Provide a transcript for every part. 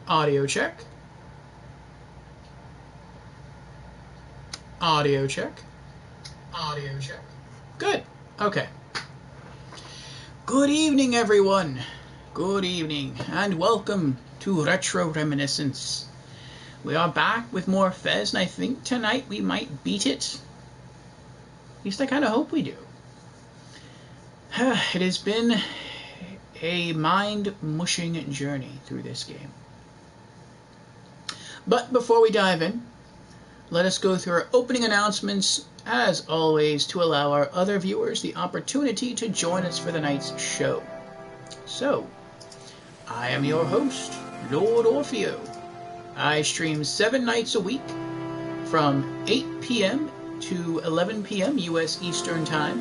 Audio check. Audio check. Audio check. Good. Okay. Good evening, everyone. Good evening, and welcome to Retro Reminiscence. We are back with more Fez, and I think tonight we might beat it. At least I kind of hope we do. It has been a mind-mushing journey through this game. But before we dive in, let us go through our opening announcements, as always, to allow our other viewers the opportunity to join us for the night's show. So, I am your host, Lord Orfeo. I stream 7 nights a week from 8 p.m. to 11 p.m. U.S. Eastern Time.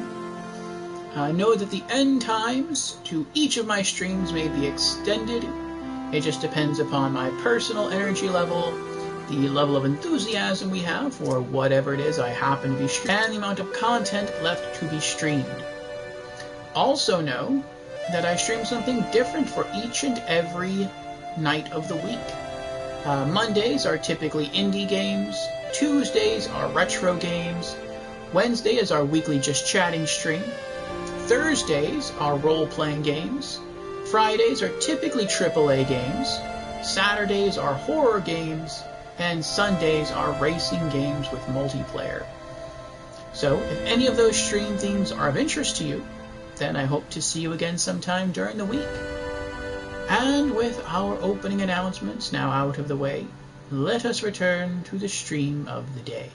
Know that the end times to each of my streams may be extended. It just depends upon my personal energy level, the level of enthusiasm we have for whatever it is I happen to be streaming, and the amount of content left to be streamed. Also know that I stream something different for each and every night of the week. Mondays are typically indie games, Tuesdays are retro games, Wednesday is our weekly Just Chatting stream, Thursdays are role-playing games, Fridays are typically AAA games, Saturdays are horror games, and Sundays are racing games with multiplayer. So, if any of those stream themes are of interest to you, then I hope to see you again sometime during the week. And with our opening announcements now out of the way, let us return to the stream of the day.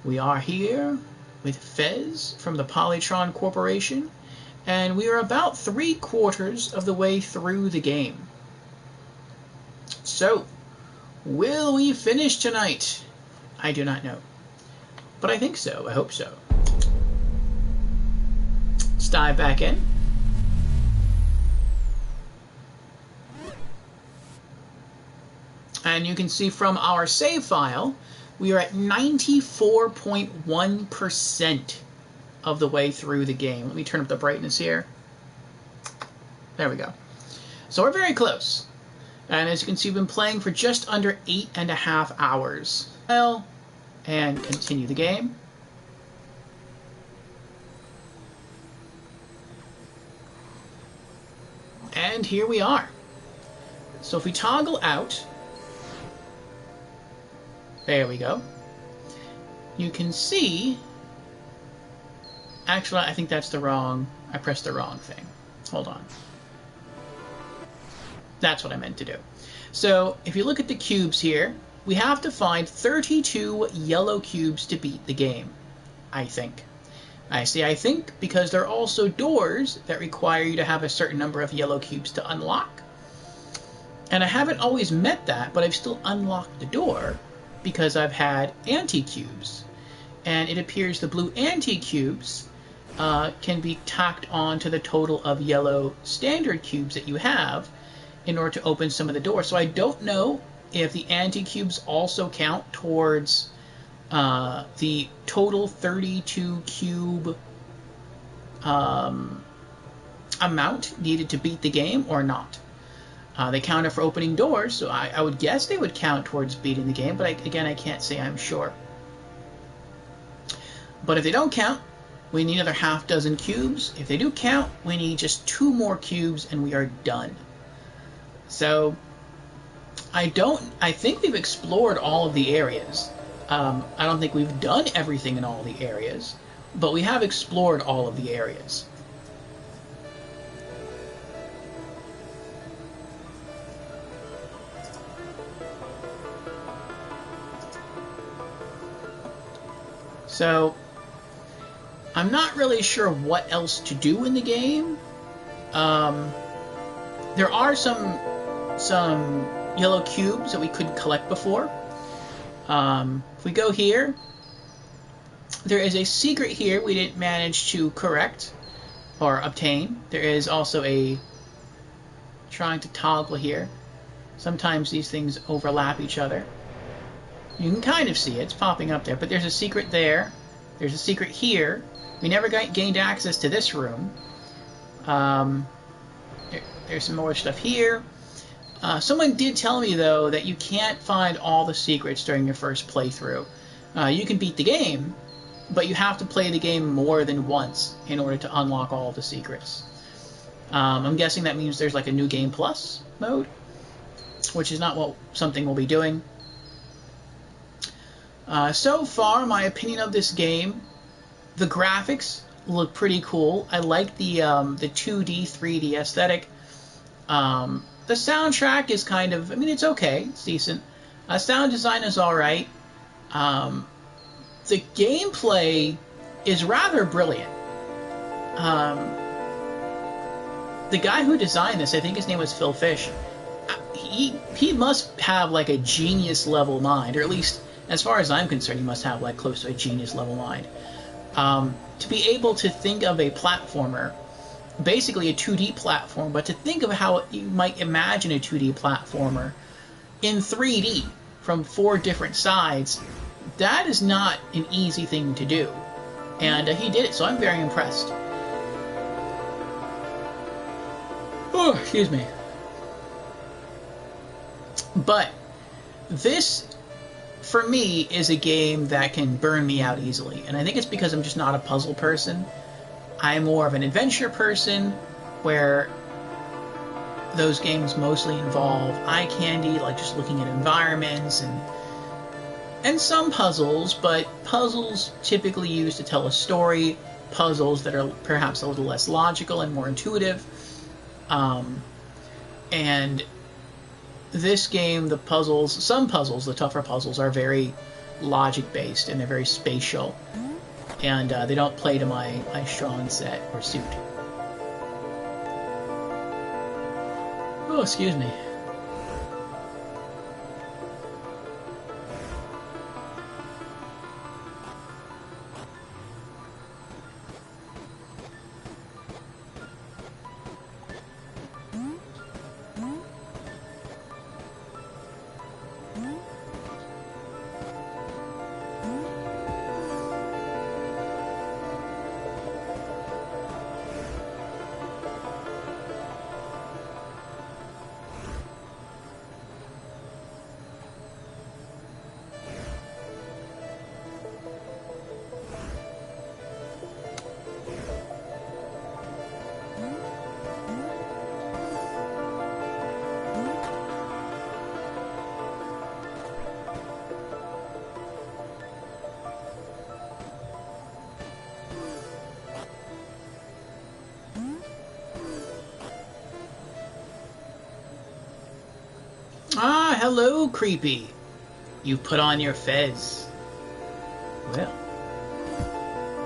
We are here with Fez from the Polytron Corporation, and we are about 3/4 of the way through the game. So, will we finish tonight? I do not know. But I think so. I hope so. Let's dive back in. And you can see from our save file, we are at 94.1% of the way through the game. Let me turn up the brightness here. There we go. So we're very close. And as you can see, we've been playing for just under 8.5 hours. Well, and continue the game. And here we are. So if we toggle out, there we go. You can see, actually I think that's the wrong, I pressed the wrong thing. Hold on. That's what I meant to do. So if you look at the cubes here, we have to find 32 yellow cubes to beat the game, I think. I say I think because there are also doors that require you to have a certain number of yellow cubes to unlock. And I haven't always met that, but I've still unlocked the door because I've had anti-cubes. And it appears the blue anti-cubes can be tacked on to the total of yellow standard cubes that you have in order to open some of the doors. So I don't know if the anti-cubes also count towards the total 32 cube amount needed to beat the game or not. They counted for opening doors, so I would guess they would count towards beating the game, but again, I can't say I'm sure. But if they don't count, we need another half dozen cubes. If they do count, we need just 2 more cubes and we are done. So, I think we've explored all of the areas. I don't think we've done everything in all the areas, but we have explored all of the areas. So, I'm not really sure what else to do in the game. There are some yellow cubes that we couldn't collect before. If we go here, there is a secret here we didn't manage to correct or obtain. There is also a trying to toggle here. Sometimes these things overlap each other. You can kind of see it. It's popping up there. But there's a secret there. There's a secret here. We never gained access to this room. There's some more stuff here. Someone did tell me, though, that you can't find all the secrets during your first playthrough. You can beat the game, but you have to play the game more than once in order to unlock all the secrets. I'm guessing that means there's like a New Game Plus mode, which is not something we'll be doing. So far, my opinion of this game, the graphics look pretty cool. I like the 2D, 3D aesthetic. The soundtrack is kind of, I mean, it's okay. It's decent. Sound design is alright. The gameplay is rather brilliant. The guy who designed this, I think his name was Phil Fish, he must have like a genius level mind, or at least as far as I'm concerned, he must have like close to a genius level mind. To be able to think of a platformer, basically a 2D platform, but to think of how you might imagine a 2D platformer in 3D from 4 different sides, that is not an easy thing to do. And he did it, so I'm very impressed. Oh, excuse me. But this, for me, is a game that can burn me out easily. And I think it's because I'm just not a puzzle person. I'm more of an adventure person, where those games mostly involve eye candy, like just looking at environments and some puzzles, but puzzles typically used to tell a story, puzzles that are perhaps a little less logical and more intuitive. And this game, some puzzles, the tougher puzzles, are very logic-based, and they're very spatial. And they don't play to my strong set or suit. Oh, excuse me. Ah, hello, Creepy. You put on your fez. Well,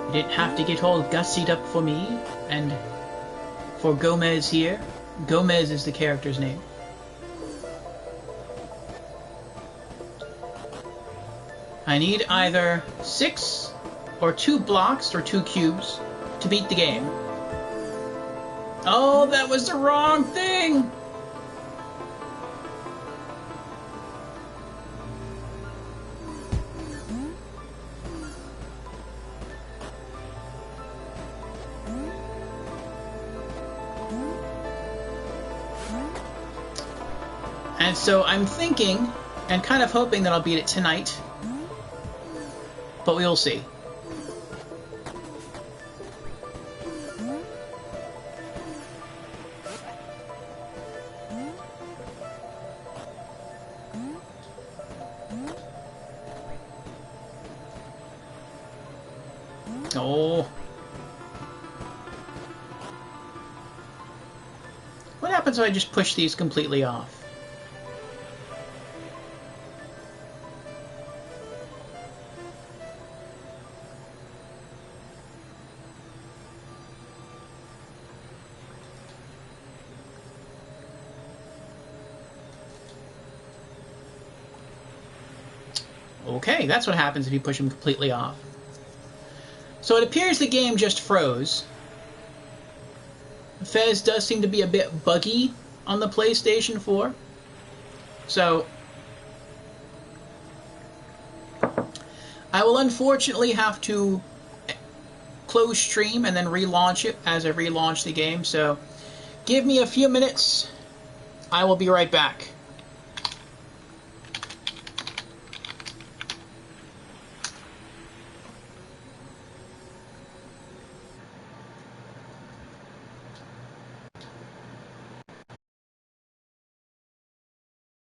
you didn't have to get all gussied up for me and for Gomez here. Gomez is the character's name. I need either 6 or 2 blocks or 2 cubes to beat the game. Oh, that was the wrong thing! And so I'm thinking, and kind of hoping that I'll beat it tonight, but we'll see. Oh. What happens if I just push these completely off? Okay, that's what happens if you push them completely off. So it appears the game just froze. Fez does seem to be a bit buggy on the PlayStation 4. So I will unfortunately have to close stream and then relaunch it as I relaunch the game. So give me a few minutes I will be right back.